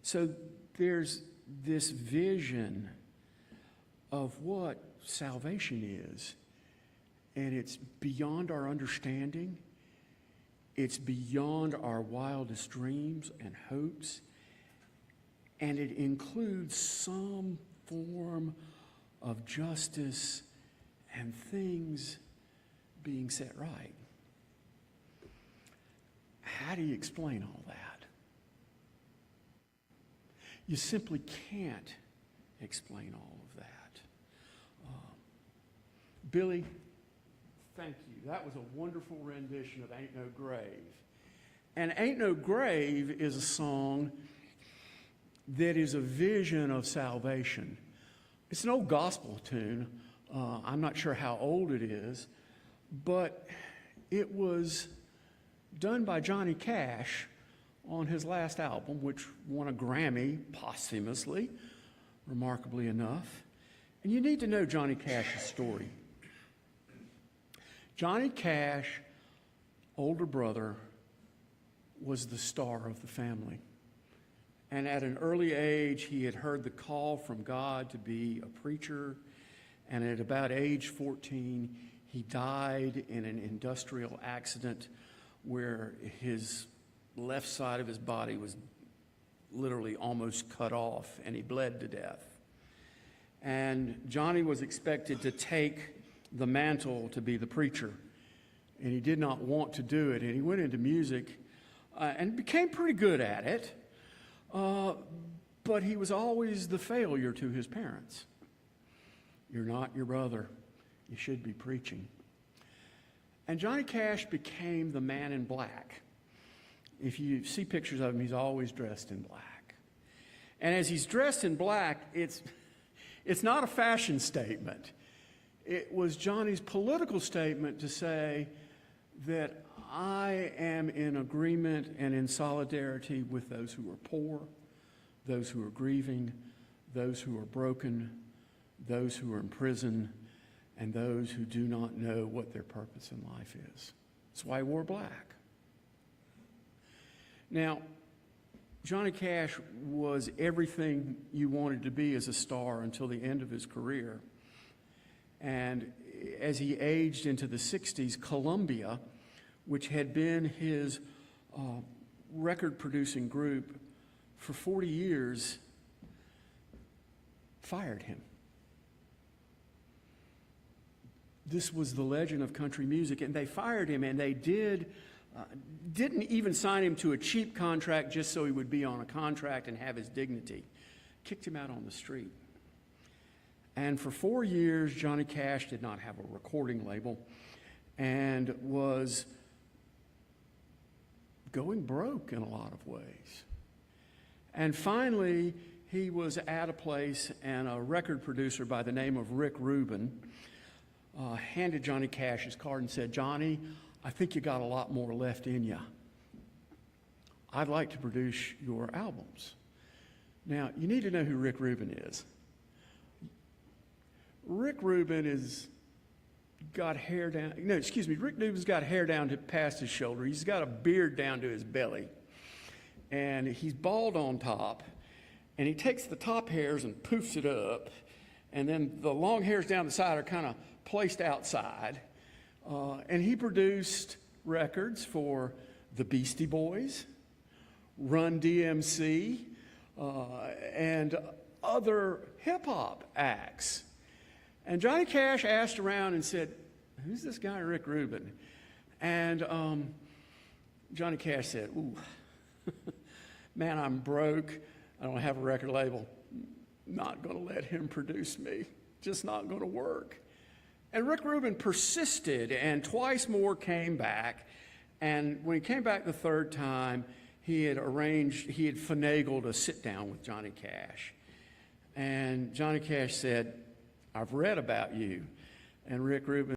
So there's this vision of what salvation is, and it's beyond our understanding. It's beyond our wildest dreams and hopes, and it includes some form of justice and things being set right. How do you explain all that? You simply can't explain all of that. Billy, thank you. That was a wonderful rendition of Ain't No Grave. And Ain't No Grave is a song that is a vision of salvation. It's an old gospel tune. I'm not sure how old it is, but it was done by Johnny Cash on his last album, which won a Grammy posthumously, remarkably enough. And you need to know Johnny Cash's story. Johnny Cash, older brother, was the star of the family. And at an early age, he had heard the call from God to be a preacher. And at about age 14, he died in an industrial accident where his left side of his body was literally almost cut off, and he bled to death. And Johnny was expected to take the mantle to be the preacher, and he did not want to do it. And he went into music and became pretty good at it, but he was always the failure to his parents. You're not your brother. You should be preaching. And Johnny Cash became the man in black. If you see pictures of him, he's always dressed in black. And as he's dressed in black, it's not a fashion statement. It was Johnny's political statement to say that I am in agreement and in solidarity with those who are poor, those who are grieving, those who are broken, those who are in prison, and those who do not know what their purpose in life is. That's why he wore black. Now, Johnny Cash was everything you wanted to be as a star until the end of his career. And as he aged into the 60s, Columbia, which had been his record-producing group for 40 years, fired him. This was the legend of country music, and they fired him, and they didn't even sign him to a cheap contract just so he would be on a contract and have his dignity. Kicked him out on the street. And for 4 years, Johnny Cash did not have a recording label and was going broke in a lot of ways. And finally, he was at a place, and a record producer by the name of Rick Rubin handed Johnny Cash his card and said, "Johnny, I think you got a lot more left in you. I'd like to produce your albums." Now, you need to know who Rick Rubin is. Rick Rubin's got hair down to past his shoulder. He's got a beard down to his belly. And he's bald on top. And he takes the top hairs and poofs it up. And then the long hairs down the side are kind of placed outside. And he produced records for the Beastie Boys, Run DMC, and other hip-hop acts. And Johnny Cash asked around and said, "Who's this guy, Rick Rubin?" And Johnny Cash said, "Ooh, man, I'm broke. I don't have a record label. Not going to let him produce me. Just not going to work." And Rick Rubin persisted, and twice more came back. And when he came back the third time, he had finagled a sit-down with Johnny Cash. And Johnny Cash said, "I've read about you." And Rick Rubin